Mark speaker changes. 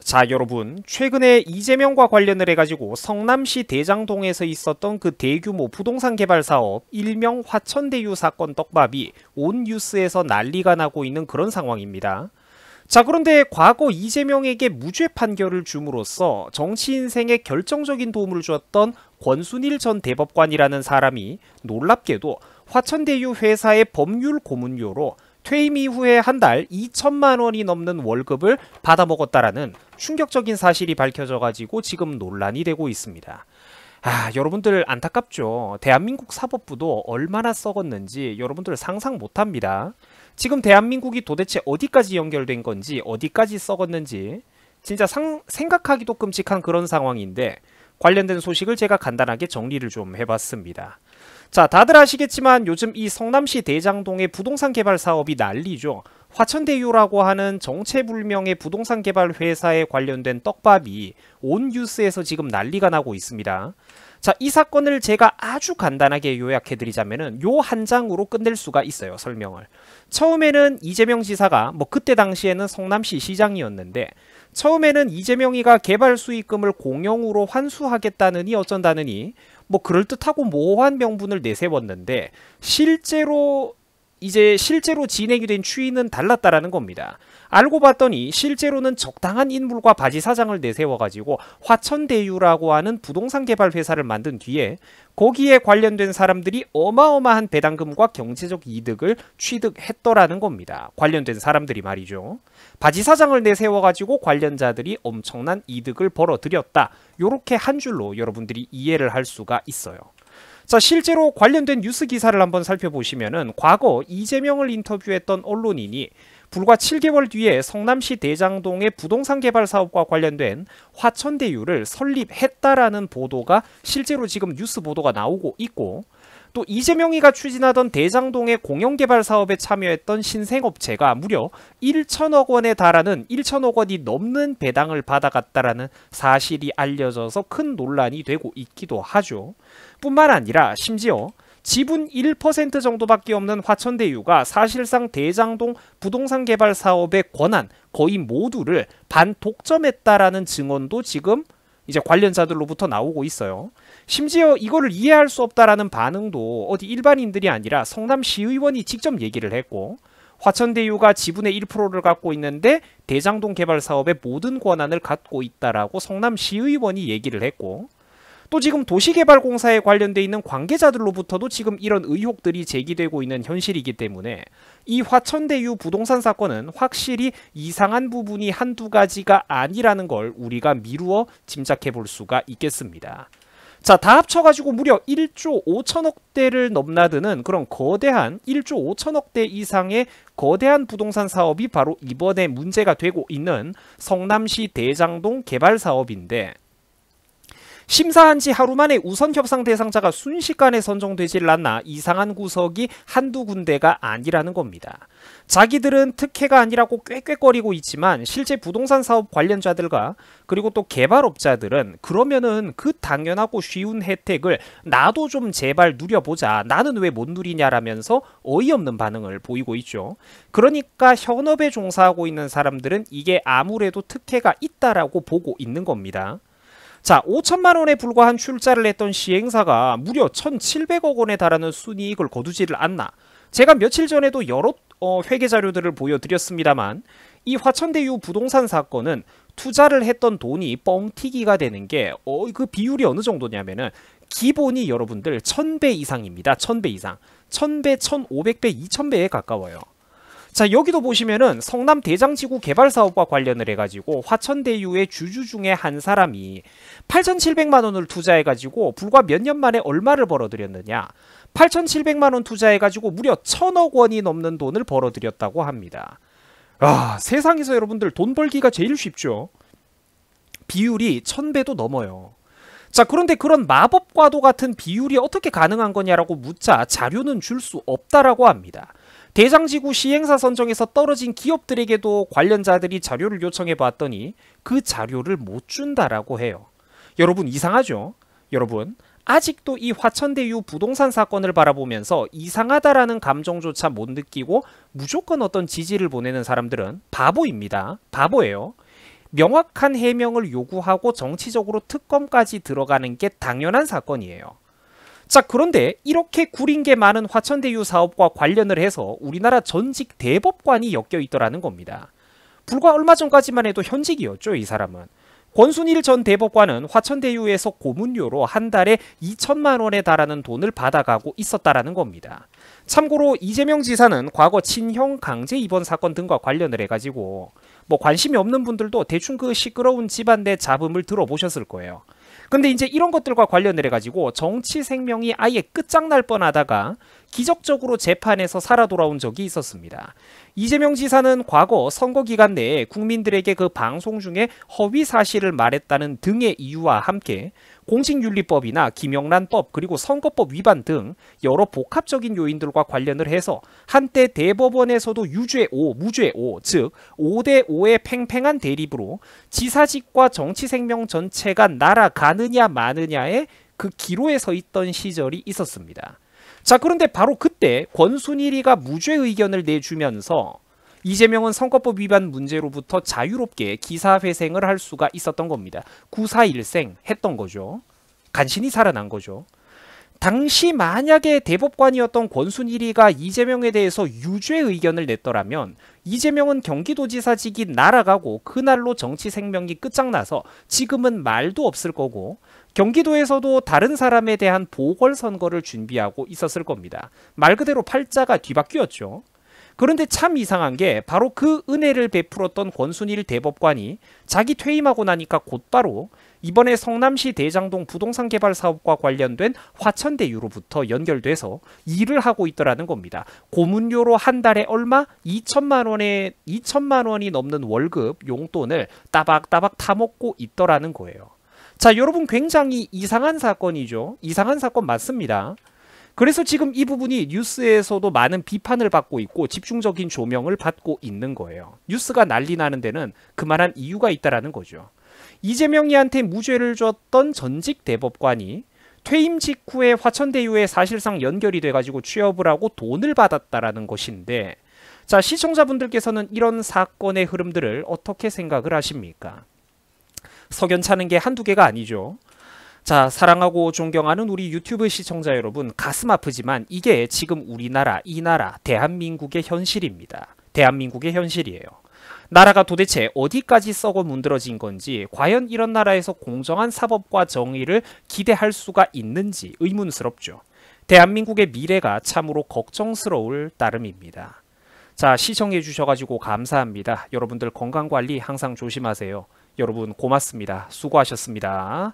Speaker 1: 자, 여러분, 최근에 이재명과 관련을 해가지고 성남시 대장동에서 있었던 그 대규모 부동산 개발 사업 일명 화천대유 사건 떡밥이 온 뉴스에서 난리가 나고 있는 그런 상황입니다. 자, 그런데 과거 이재명에게 무죄 판결을 줌으로써 정치 인생에 결정적인 도움을 주었던 권순일 전 대법관이라는 사람이 놀랍게도 화천대유 회사의 법률 고문료로 퇴임 이후에 한 달 2천만 원이 넘는 월급을 받아먹었다라는 충격적인 사실이 밝혀져가지고 지금 논란이 되고 있습니다. 여러분들 안타깝죠. 대한민국 사법부도 얼마나 썩었는지 여러분들 상상 못합니다. 지금 대한민국이 도대체 어디까지 연결된 건지 어디까지 썩었는지 진짜 생각하기도 끔찍한 그런 상황인데 관련된 소식을 제가 간단하게 정리를 좀 해봤습니다. 자, 다들 아시겠지만 요즘 이 성남시 대장동의 부동산 개발 사업이 난리죠. 화천대유라고 하는 정체불명의 부동산 개발 회사에 관련된 떡밥이 온 뉴스에서 지금 난리가 나고 있습니다. 자, 이 사건을 제가 아주 간단하게 요약해드리자면은 요 한 장으로 끝낼 수가 있어요, 설명을. 처음에는 이재명 지사가 그때 당시에는 성남시 시장이었는데 처음에는 이재명이가 개발 수익금을 공영으로 환수하겠다느니 어쩐다느니 그럴듯하고 모호한 명분을 내세웠는데 실제로 진행이 된 추이는 달랐다라는 겁니다. 알고 봤더니 실제로는 적당한 인물과 바지사장을 내세워가지고 화천대유라고 하는 부동산 개발 회사를 만든 뒤에 거기에 관련된 사람들이 어마어마한 배당금과 경제적 이득을 취득했더라는 겁니다. 관련된 사람들이 말이죠. 바지사장을 내세워가지고 관련자들이 엄청난 이득을 벌어들였다. 요렇게 한 줄로 여러분들이 이해를 할 수가 있어요. 자, 실제로 관련된 뉴스 기사를 한번 살펴보시면은 과거 이재명을 인터뷰했던 언론인이 불과 7개월 뒤에 성남시 대장동의 부동산 개발 사업과 관련된 화천대유를 설립했다라는 보도가 실제로 지금 뉴스 보도가 나오고 있고, 또 이재명이가 추진하던 대장동의 공영개발 사업에 참여했던 신생업체가 무려 1천억 원에 달하는 1천억 원이 넘는 배당을 받아갔다라는 사실이 알려져서 큰 논란이 되고 있기도 하죠. 뿐만 아니라 심지어 지분 1% 정도밖에 없는 화천대유가 사실상 대장동 부동산 개발 사업의 권한 거의 모두를 반독점했다라는 증언도 지금 이제 관련자들로부터 나오고 있어요. 심지어 이거를 이해할 수 없다라는 반응도 어디 일반인들이 아니라 성남시의원이 직접 얘기를 했고, 화천대유가 지분의 1%를 갖고 있는데 대장동 개발 사업의 모든 권한을 갖고 있다라고 성남시의원이 얘기를 했고, 또 지금 도시개발공사에 관련돼 있는 관계자들로부터도 지금 이런 의혹들이 제기되고 있는 현실이기 때문에 이 화천대유 부동산 사건은 확실히 이상한 부분이 한두 가지가 아니라는 걸 우리가 미루어 짐작해 볼 수가 있겠습니다. 자, 다 합쳐가지고 무려 1조 5천억대를 넘나드는 그런 거대한 1조 5천억대 이상의 거대한 부동산 사업이 바로 이번에 문제가 되고 있는 성남시 대장동 개발 사업인데, 심사한 지 하루 만에 우선 협상 대상자가 순식간에 선정되질 않나 이상한 구석이 한두 군데가 아니라는 겁니다. 자기들은 특혜가 아니라고 꾀꾀거리고 있지만 실제 부동산 사업 관련자들과 그리고 또 개발업자들은 그러면은 그 당연하고 쉬운 혜택을 나도 좀 제발 누려보자, 나는 왜 못 누리냐라면서 어이없는 반응을 보이고 있죠. 그러니까 현업에 종사하고 있는 사람들은 이게 아무래도 특혜가 있다라고 보고 있는 겁니다. 자, 5천만 원에 불과한 출자를 했던 시행사가 무려 1,700억 원에 달하는 순이익을 거두지를 않나. 제가 며칠 전에도 여러 회계 자료들을 보여드렸습니다만 이 화천대유 부동산 사건은 투자를 했던 돈이 뻥튀기가 되는 게 그 비율이 어느 정도냐면은 기본이 여러분들 1000배 이상입니다. 1000배 이상. 1000배, 1500배, 2000배에 가까워요. 자, 여기도 보시면은 성남 대장지구 개발 사업과 관련을 해가지고 화천대유의 주주 중에 한 사람이 8,700만 원을 투자해가지고 불과 몇 년 만에 얼마를 벌어들였느냐. 8,700만 원 투자해가지고 무려 1,000억 원이 넘는 돈을 벌어들였다고 합니다. 세상에서 여러분들 돈 벌기가 제일 쉽죠. 비율이 1000배도 넘어요. 자, 그런데 그런 마법과도 같은 비율이 어떻게 가능한 거냐라고 묻자 자료는 줄 수 없다라고 합니다. 대장지구 시행사 선정에서 떨어진 기업들에게도 관련자들이 자료를 요청해 봤더니 그 자료를 못 준다라고 해요. 여러분, 이상하죠? 여러분, 아직도 이 화천대유 부동산 사건을 바라보면서 이상하다라는 감정조차 못 느끼고 무조건 어떤 지지를 보내는 사람들은 바보입니다. 바보예요. 명확한 해명을 요구하고 정치적으로 특검까지 들어가는 게 당연한 사건이에요. 자, 그런데 이렇게 구린 게 많은 화천대유 사업과 관련을 해서 우리나라 전직 대법관이 엮여 있더라는 겁니다. 불과 얼마 전까지만 해도 현직이었죠, 이 사람은. 권순일 전 대법관은 화천대유에서 고문료로 한 달에 2천만 원에 달하는 돈을 받아가고 있었다라는 겁니다. 참고로 이재명 지사는 과거 친형 강제 입원 사건 등과 관련을 해가지고 뭐 관심이 없는 분들도 대충 그 시끄러운 집안 내 잡음을 들어보셨을 거예요. 근데 이제 이런 것들과 관련을 해가지고 정치 생명이 아예 끝장날 뻔하다가 기적적으로 재판에서 살아 돌아온 적이 있었습니다. 이재명 지사는 과거 선거 기간 내에 국민들에게 그 방송 중에 허위 사실을 말했다는 등의 이유와 함께 공직윤리법이나 김영란법 그리고 선거법 위반 등 여러 복합적인 요인들과 관련을 해서 한때 대법원에서도 유죄5, 무죄5, 즉 5대5의 팽팽한 대립으로 지사직과 정치 생명 전체가 날아가느냐 마느냐의 그 기로에 서 있던 시절이 있었습니다. 자, 그런데 바로 그때 권순일이가 무죄 의견을 내주면서 이재명은 선거법 위반 문제로부터 자유롭게 기사회생을 할 수가 있었던 겁니다. 구사일생 했던 거죠. 간신히 살아난 거죠. 당시 만약에 대법관이었던 권순일이가 이재명에 대해서 유죄 의견을 냈더라면 이재명은 경기도지사직이 날아가고 그날로 정치 생명이 끝장나서 지금은 말도 없을 거고 경기도에서도 다른 사람에 대한 보궐선거를 준비하고 있었을 겁니다. 말 그대로 팔자가 뒤바뀌었죠. 그런데 참 이상한 게 바로 그 은혜를 베풀었던 권순일 대법관이 자기 퇴임하고 나니까 곧바로 이번에 성남시 대장동 부동산 개발 사업과 관련된 화천대유로부터 연결돼서 일을 하고 있더라는 겁니다. 고문료로 한 달에 얼마? 2천만 원이 넘는 월급 용돈을 따박따박 타먹고 있더라는 거예요. 자, 여러분 굉장히 이상한 사건이죠. 이상한 사건 맞습니다. 그래서 지금 이 부분이 뉴스에서도 많은 비판을 받고 있고 집중적인 조명을 받고 있는 거예요. 뉴스가 난리 나는 데는 그만한 이유가 있다라는 거죠. 이재명이한테 무죄를 줬던 전직 대법관이 퇴임 직후에 화천대유에 사실상 연결이 돼가지고 취업을 하고 돈을 받았다라는 것인데, 자, 시청자분들께서는 이런 사건의 흐름들을 어떻게 생각을 하십니까? 석연찮은 게 한두 개가 아니죠. 자, 사랑하고 존경하는 우리 유튜브 시청자 여러분, 가슴 아프지만 이게 지금 우리나라, 이 나라, 대한민국의 현실입니다. 대한민국의 현실이에요. 나라가 도대체 어디까지 썩어 문드러진 건지, 과연 이런 나라에서 공정한 사법과 정의를 기대할 수가 있는지 의문스럽죠. 대한민국의 미래가 참으로 걱정스러울 따름입니다. 자, 시청해 주셔가지고 감사합니다. 여러분들 건강관리 항상 조심하세요. 여러분 고맙습니다. 수고하셨습니다.